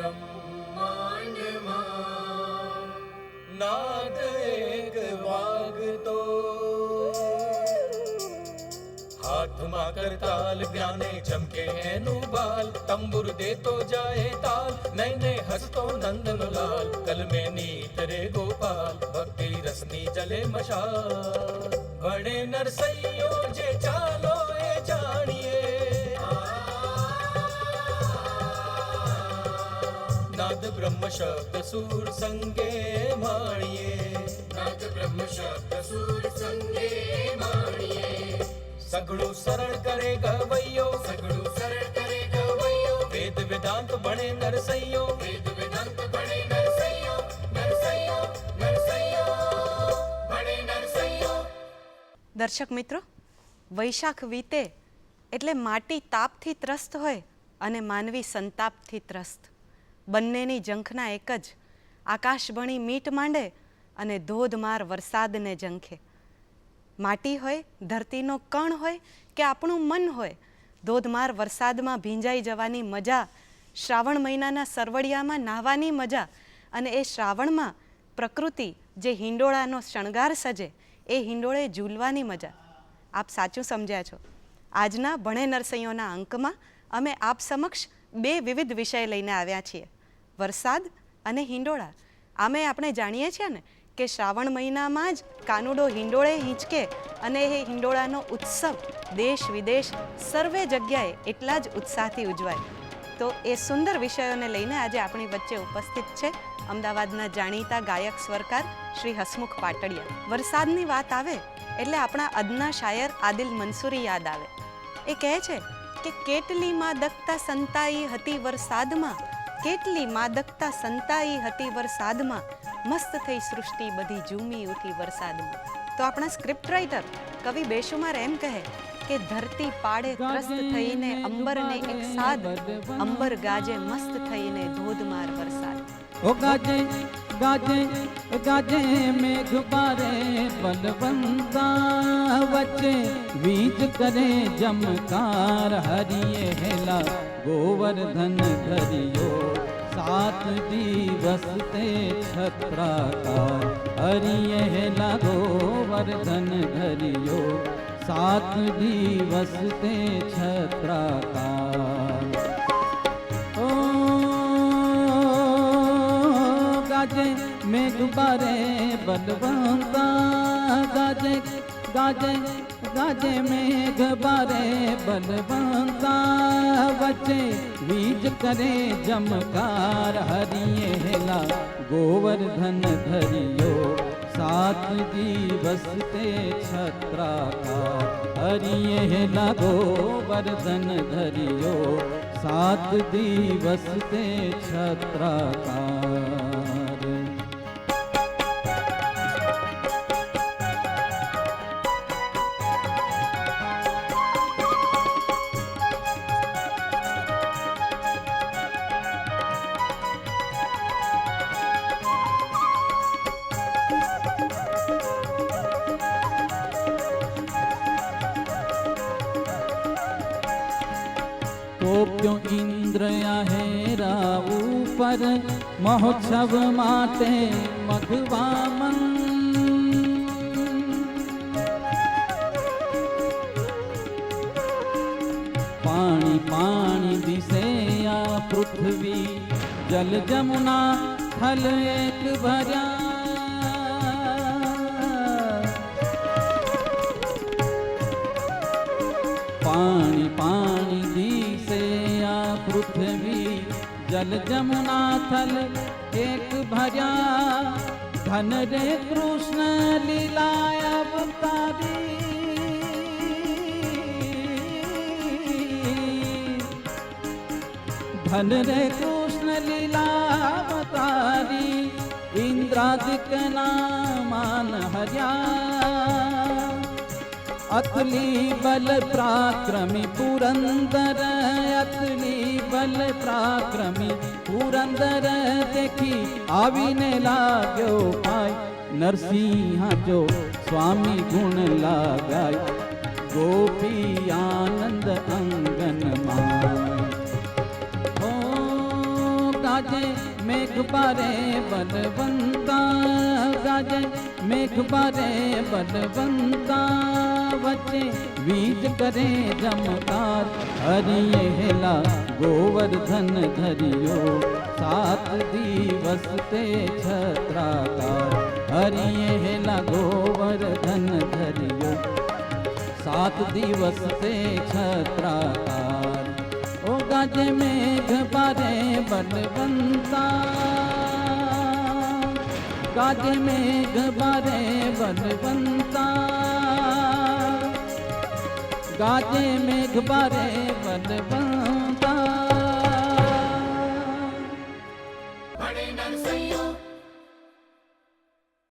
બ્રહ્માંડમાં નાદ એક વાગતો, હાથમાં કરતાલ જ્ઞાને ચમકે એનું બાલ, તંબુર દેતો જાય તાલ, નૈને હસતો નંદનો લાલ, કલમે નીતરે ગોપાલ, ભક્તિ રસની જલે મશાલ. ભણે નરસૈયો જે ચાલો એ જાણીએ, નાદ બ્રહ્મ શબ્દ સૂર સંગે માણીએ, નાદ બ્રહ્મ શબ્દ સૂર સંગે માણીએ. સગળું સરળ કરે ગવૈયો, સગળું સરળ કરે ગવૈયો, વેદ વેદાંત ભણે નરસૈયો, વેદ વેદાંત ભણે નરસૈયો, નરસૈયો નરસૈયો ભણે નરસૈયો. દર્શક મિત્રો, વૈશાખ વીતે એટલે માટી તાપથી ત્રસ્ત હોય અને માનવી સંતાપથી ત્રસ્ત. બંનેની ઝંખના એક જ. આકાશ ભણી મીટ માંડે અને ધોધમાર વરસાદને ઝંખે. માટી હોય, ધરતીનો કણ હોય કે આપણું મન હોય, ધોધમાર વરસાદમાં ભીંજાઈ જવાની મજા, શ્રાવણ મહિનાના સરવડિયામાં નાહવાની મજા, અને એ શ્રાવણમાં પ્રકૃતિ જે હિંડોળાનો શણગાર સજે એ હિંડોળે ઝૂલવાની મજા. આપ સાચું સમજ્યા છો. આજના ભણે નરસૈયોના અંકમાં અમે આપ સમક્ષ બે વિવિધ વિષય લઈને આવ્યા છીએ, વરસાદ અને હિંડોળા. આમે આપણે જાણીએ છીએ ને કે શ્રાવણ મહિનામાં જ કાનુડો હિંડોળે હિંચકે અને એ હિંડોળાનો ઉત્સવ દેશ વિદેશ સર્વે જગ્યાએ એટલા જ ઉત્સાહથી ઉજવાય. તો એ સુંદર વિષયોને લઈને આજે આપણી વચ્ચે ઉપસ્થિત છે અમદાવાદના જાણીતા ગાયક સ્વરકાર શ્રી હસમુખ પાટડિયા. વરસાદની વાત આવે એટલે આપણા અદના શાયર આદિલ મંસૂરી યાદ આવે. એ કહે છે કે કેટલી માદકતા સંતાઈ હતી વરસાદમાં, કેટલી માદકતા સંતાઈ હતી વરસાદમાં, મસ્ત થઈ સૃષ્ટિ બધી ઝૂમી ઉઠી વરસાદમાં. તો આપણા સ્ક્રિપ્ટ રાઇટર કવિ બેશુમાર એમ કહે કે ધરતી પાડે ત્રસ્ત થઈને અંબરને એક સાદ, અંબર ગાજે મસ્ત થઈને ધોધમાર વરસાદ. ઓ ગાજે ગાજે ગાજે મેઘ બારે બલવંતા, વચ્ચે વીજ કરે જમકાર, હરિયે હેલા ગોવર્ધન ધરિયો, સાત દિવસ તે છત્રાકાર, હરિયે હેલા ગોવર્ધન ધરિયો, સાત દિવસ તે છત્રાકાર. ગાજે મેઘ બારે બલવંતા, ગાજે ગાજે ગાજે મેઘ બારે બલવંતા, વચ્ચે વીજ કરે જમકાર, હરિયે હેલા ગોવર્ધન ધરિયો, સાત દિવસ તે છત્રાકાર, હરિયે હેલા ગોવર્ધન ધરિયો, સાત દિવસ તે છત્રાકાર. ક્યો ઇન્દ્ર હેરા ઉપર, મહોત્સવ માટે મઘવામન, પાણી પાણી દિશે આ પૃથ્વી, જલ જમુના થલ એક ભર્યા, પાણી પાણી દિશે આ પૃથ્વી, જલ જમુના થલ એક ભર્યા, ધન રે કૃષ્ણ લીલા અવતારી, ધન રે કૃષ્ણ લીલા અવતારી, ઇન્દ્રાદિક નામાન હર્યા, અતલી બલ પરાક્રમી પુરંદર, અતલી બલ પરાક્રમી પુરંદર, દેખી આવીને લાગ્યો પાય, નરસિંહ જો સ્વામી ગુણ લાગાય, ગોપી આનંદ અંગનમાં. ગાજે મેઘ બારે બલવંતા, ગાજે મેઘ બારે બલવંતા, વચ્ચે વીજ કરે જમકાર. હરિયે હેલા ગોવર્ધન ધરિયો, 7 દિવસ તે છત્રાકાર. હરિયે હેલા ગોવર્ધન ધરિયો, 7 દિવસ તે છત્રાકાર. ઓ ગાજે મેઘ બારે બલવંતા, ગાજે મેઘ બારે બલવંતા, ગાજે મેઘ બારે બલવંતા. ભણે નરસૈયો